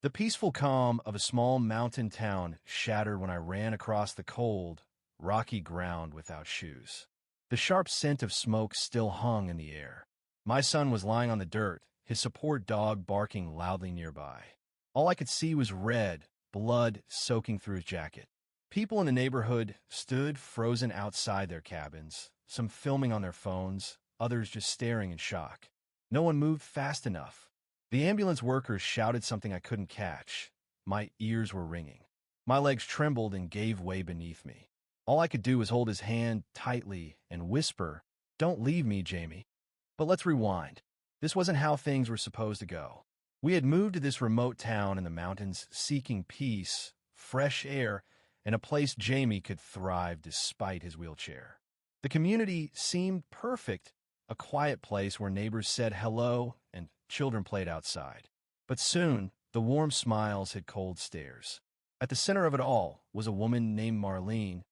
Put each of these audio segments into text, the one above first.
The peaceful calm of a small mountain town shattered when I ran across the cold, rocky ground without shoes. The sharp scent of smoke still hung in the air. My son was lying on the dirt, his support dog barking loudly nearby. All I could see was red, blood soaking through his jacket. People in the neighborhood stood frozen outside their cabins, some filming on their phones, others just staring in shock. No one moved fast enough. The ambulance workers shouted something I couldn't catch. My ears were ringing. My legs trembled and gave way beneath me. All I could do was hold his hand tightly and whisper, "Don't leave me, Jamie." But let's rewind. This wasn't how things were supposed to go. We had moved to this remote town in the mountains seeking peace, fresh air, and a place Jamie could thrive despite his wheelchair. The community seemed perfect, a quiet place where neighbors said hello and children played outside. But soon, the warm smiles hid cold stares. At the center of it all was a woman named Marlene.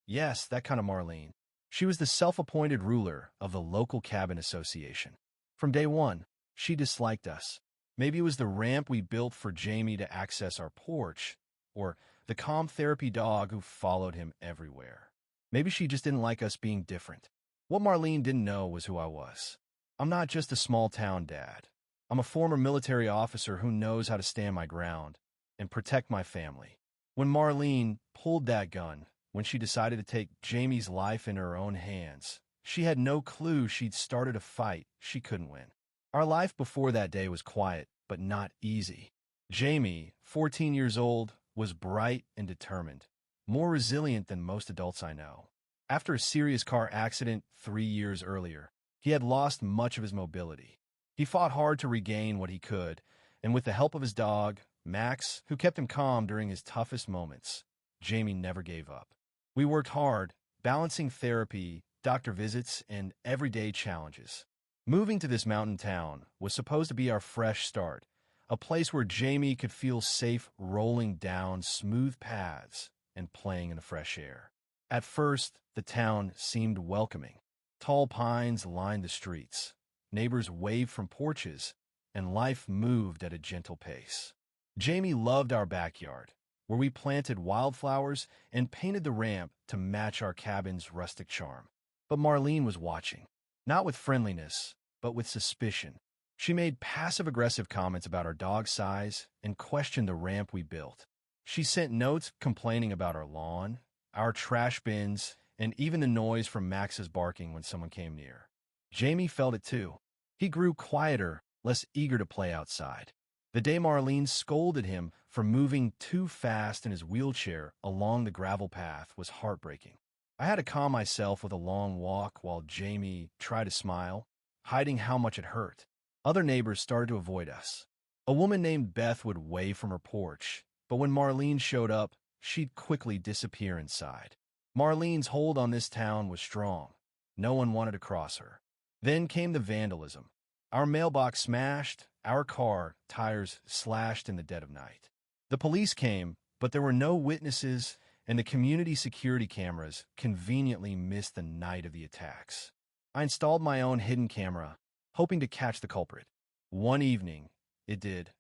Yes, that kind of Marlene. She was the self-appointed ruler of the local cabin association. From day one, she disliked us. Maybe it was the ramp we built for Jamie to access our porch, or the calm therapy dog who followed him everywhere. Maybe she just didn't like us being different. What Marlene didn't know was who I was. I'm not just a small-town dad. I'm a former military officer who knows how to stand my ground and protect my family. When Marlene pulled that gun, when she decided to take Jamie's life in her own hands, she had no clue she'd started a fight she couldn't win. Our life before that day was quiet, but not easy. Jamie, 14 years old, was bright and determined, more resilient than most adults I know. After a serious car accident 3 years earlier, he had lost much of his mobility. He fought hard to regain what he could, and with the help of his dog, Max, who kept him calm during his toughest moments, Jamie never gave up. We worked hard, balancing therapy, doctor visits, and everyday challenges. Moving to this mountain town was supposed to be our fresh start, a place where Jamie could feel safe rolling down smooth paths and playing in the fresh air. At first, the town seemed welcoming. Tall pines lined the streets. Neighbors waved from porches, and life moved at a gentle pace. Jamie loved our backyard, where we planted wildflowers and painted the ramp to match our cabin's rustic charm. But Marlene was watching, not with friendliness, but with suspicion. She made passive-aggressive comments about our dog size and questioned the ramp we built. She sent notes complaining about our lawn, our trash bins, and even the noise from Max's barking when someone came near. Jamie felt it too. He grew quieter, less eager to play outside. The day Marlene scolded him for moving too fast in his wheelchair along the gravel path was heartbreaking. I had to calm myself with a long walk while Jamie tried to smile, hiding how much it hurt. Other neighbors started to avoid us. A woman named Beth would wave from her porch, but when Marlene showed up, she'd quickly disappear inside. Marlene's hold on this town was strong. No one wanted to cross her. Then came the vandalism. Our mailbox smashed, our car tires slashed in the dead of night. The police came, but there were no witnesses, and the community security cameras conveniently missed the night of the attacks. I installed my own hidden camera, hoping to catch the culprit. One evening, it did.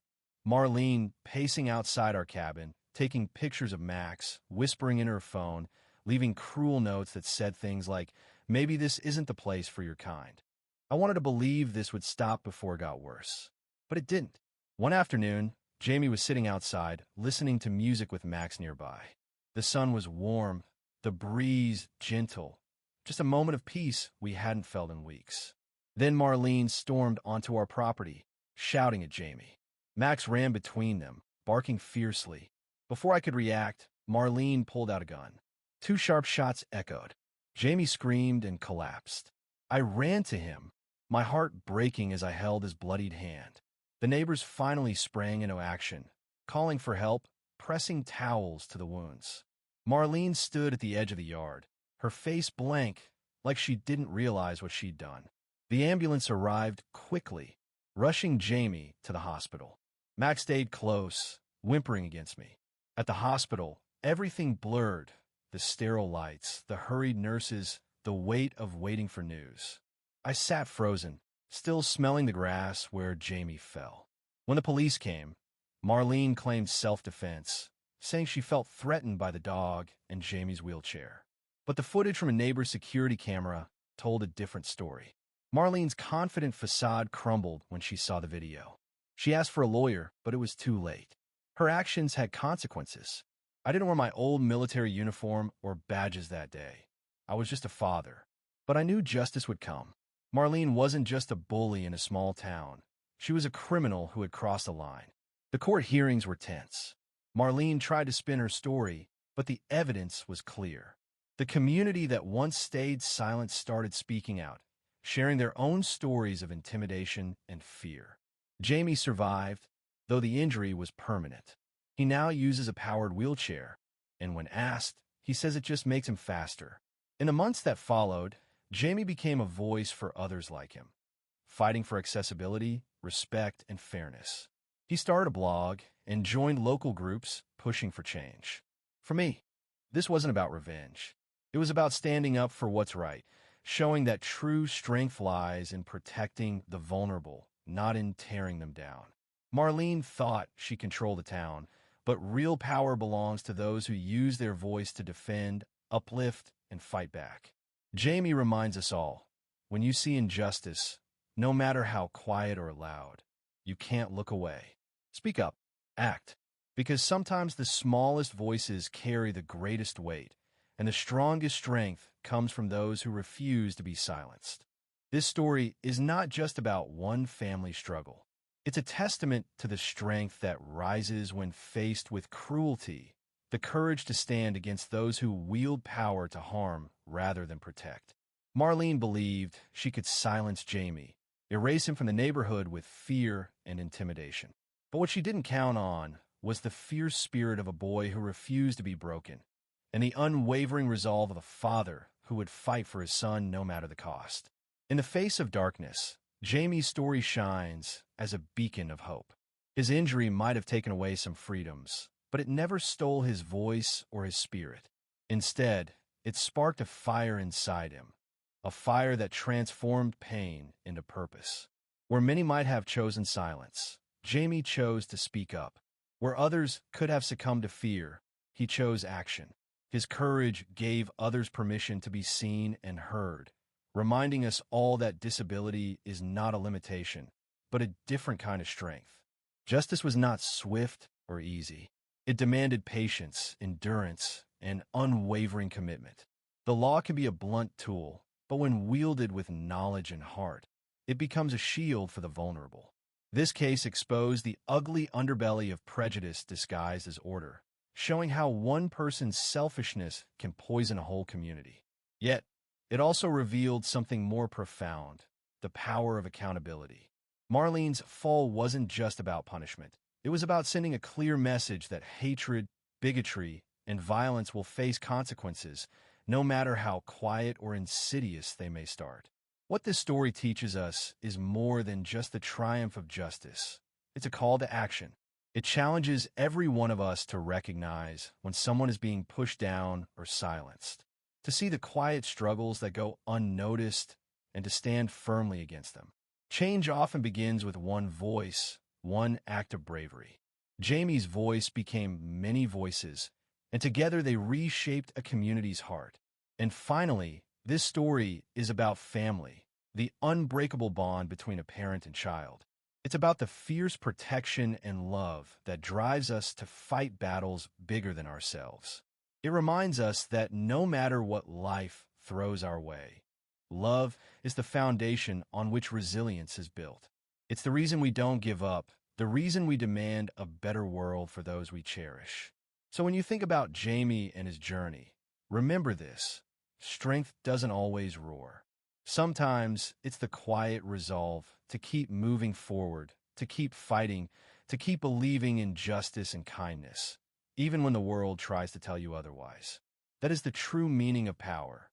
Marlene pacing outside our cabin, taking pictures of Max, whispering in her phone, leaving cruel notes that said things like, "Maybe this isn't the place for your kind." I wanted to believe this would stop before it got worse. But it didn't. One afternoon, Jamie was sitting outside, listening to music with Max nearby. The sun was warm, the breeze gentle. Just a moment of peace we hadn't felt in weeks. Then Marlene stormed onto our property, shouting at Jamie. Max ran between them, barking fiercely. Before I could react, Marlene pulled out a gun. 2 sharp shots echoed. Jamie screamed and collapsed. I ran to him, my heart breaking as I held his bloodied hand. The neighbors finally sprang into action, calling for help, pressing towels to the wounds. Marlene stood at the edge of the yard, her face blank, like she didn't realize what she'd done. The ambulance arrived quickly, rushing Jamie to the hospital. Max stayed close, whimpering against me. At the hospital, everything blurred, the sterile lights, the hurried nurses, the weight of waiting for news. I sat frozen, still smelling the grass where Jamie fell. When the police came, Marlene claimed self-defense, saying she felt threatened by the dog and Jamie's wheelchair. But the footage from a neighbor's security camera told a different story. Marlene's confident facade crumbled when she saw the video. She asked for a lawyer, but it was too late. Her actions had consequences. I didn't wear my old military uniform or badges that day. I was just a father. But I knew justice would come. Marlene wasn't just a bully in a small town. She was a criminal who had crossed a line. The court hearings were tense. Marlene tried to spin her story, but the evidence was clear. The community that once stayed silent started speaking out, sharing their own stories of intimidation and fear. Jamie survived, though the injury was permanent. He now uses a powered wheelchair, and when asked, he says it just makes him faster. In the months that followed, Jamie became a voice for others like him, fighting for accessibility, respect, and fairness. He started a blog and joined local groups pushing for change. For me, this wasn't about revenge. It was about standing up for what's right, showing that true strength lies in protecting the vulnerable, not in tearing them down. Marlene thought she controlled the town, but real power belongs to those who use their voice to defend, uplift, and fight back. Jamie reminds us all, when you see injustice, no matter how quiet or loud, you can't look away. Speak up, act, because sometimes the smallest voices carry the greatest weight, and the strongest strength comes from those who refuse to be silenced. This story is not just about one family struggle. It's a testament to the strength that rises when faced with cruelty, the courage to stand against those who wield power to harm rather than protect. Marlene believed she could silence Jamie, erase him from the neighborhood with fear and intimidation. But what she didn't count on was the fierce spirit of a boy who refused to be broken, and the unwavering resolve of a father who would fight for his son no matter the cost. In the face of darkness, Jamie's story shines as a beacon of hope. His injury might have taken away some freedoms, but it never stole his voice or his spirit. Instead, it sparked a fire inside him, a fire that transformed pain into purpose. Where many might have chosen silence, Jamie chose to speak up. Where others could have succumbed to fear, he chose action. His courage gave others permission to be seen and heard, reminding us all that disability is not a limitation, but a different kind of strength. Justice was not swift or easy. It demanded patience, endurance, and unwavering commitment. The law can be a blunt tool, but when wielded with knowledge and heart, it becomes a shield for the vulnerable. This case exposed the ugly underbelly of prejudice disguised as order, showing how one person's selfishness can poison a whole community. Yet, it also revealed something more profound, the power of accountability. Marlene's fall wasn't just about punishment. It was about sending a clear message that hatred, bigotry, and violence will face consequences, no matter how quiet or insidious they may start. What this story teaches us is more than just the triumph of justice. It's a call to action. It challenges every one of us to recognize when someone is being pushed down or silenced, to see the quiet struggles that go unnoticed, and to stand firmly against them. Change often begins with one voice, one act of bravery. Jamie's voice became many voices, and together they reshaped a community's heart. And finally, this story is about family, the unbreakable bond between a parent and child. It's about the fierce protection and love that drives us to fight battles bigger than ourselves. It reminds us that no matter what life throws our way, love is the foundation on which resilience is built. It's the reason we don't give up, the reason we demand a better world for those we cherish. So when you think about Jamie and his journey, remember this: strength doesn't always roar. Sometimes it's the quiet resolve to keep moving forward, to keep fighting, to keep believing in justice and kindness, even when the world tries to tell you otherwise. That is the true meaning of power.